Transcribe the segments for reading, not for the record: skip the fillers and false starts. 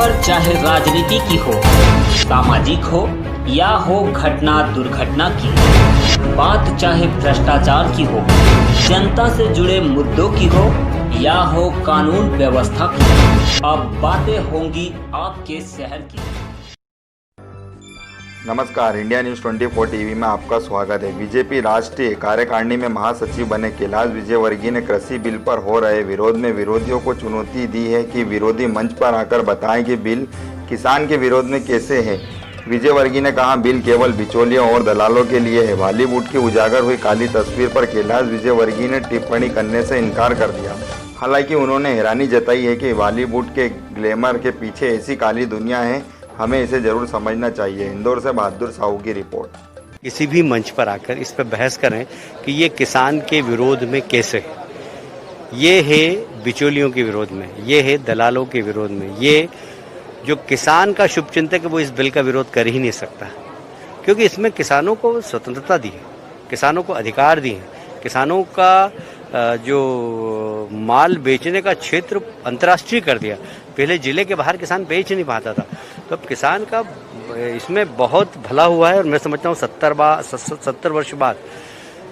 खबर चाहे राजनीति की हो, सामाजिक हो या हो घटना दुर्घटना की, बात चाहे भ्रष्टाचार की हो, जनता से जुड़े मुद्दों की हो या हो कानून व्यवस्था की, अब बातें होंगी आपके शहर की। नमस्कार, इंडिया न्यूज़ 24 टीवी में आपका स्वागत है। बीजेपी राष्ट्रीय कार्यकारिणी में महासचिव बने कैलाश विजयवर्गीय ने कृषि बिल पर हो रहे विरोध में विरोधियों को चुनौती दी है कि विरोधी मंच पर आकर बताएं कि बिल किसान के विरोध में कैसे है। विजयवर्गीय ने कहा, बिल केवल बिचौलियों और दलालों के लिए है। बॉलीवुड की उजागर हुई काली तस्वीर पर कैलाश विजयवर्गीय ने टिप्पणी करने से इनकार कर दिया। हालांकि उन्होंने हैरानी जताई है कि बॉलीवुड के ग्लैमर के पीछे ऐसी काली दुनिया है, हमें इसे जरूर समझना चाहिए। इंदौर से बहादुर साहू की रिपोर्ट। किसी भी मंच पर आकर इस पर बहस करें कि ये किसान के विरोध में कैसे है, ये है बिचौलियों के विरोध में, ये है दलालों के विरोध में। ये जो किसान का शुभचिंतक है वो इस बिल का विरोध कर ही नहीं सकता, क्योंकि इसमें किसानों को स्वतंत्रता दी है, किसानों को अधिकार दिए हैं, किसानों का जो माल बेचने का क्षेत्र अंतर्राष्ट्रीय कर दिया। पहले जिले के बाहर किसान बेच नहीं पाता था, तो अब किसान का इसमें बहुत भला हुआ है। और मैं समझता हूँ 70 वर्ष बाद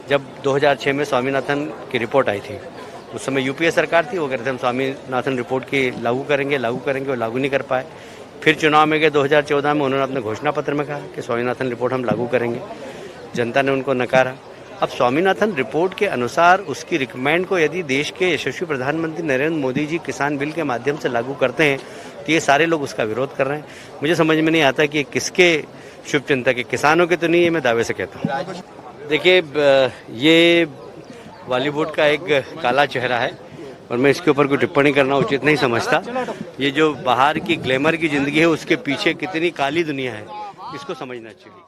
जब 2006 में स्वामीनाथन की रिपोर्ट आई थी, उस समय यूपीए सरकार थी, वो कह रहे थे हम स्वामीनाथन रिपोर्ट की लागू करेंगे, वो लागू नहीं कर पाए। फिर चुनाव में गए 2014 में, उन्होंने अपने घोषणा पत्र में कहा कि स्वामीनाथन रिपोर्ट हम लागू करेंगे, जनता ने उनको नकारा। अब स्वामीनाथन रिपोर्ट के अनुसार उसकी रिकमेंड को यदि देश के यशस्वी प्रधानमंत्री नरेंद्र मोदी जी किसान बिल के माध्यम से लागू करते हैं तो ये सारे लोग उसका विरोध कर रहे हैं। मुझे समझ में नहीं आता कि किसके शुभचिंतक है, किसानों के तो नहीं, ये मैं दावे से कहता हूँ। देखिए, ये बॉलीवुड का एक काला चेहरा है और मैं इसके ऊपर कोई टिप्पणी करना उचित नहीं समझता। ये जो बाहर की ग्लैमर की ज़िंदगी है उसके पीछे कितनी काली दुनिया है, इसको समझना चाहिए।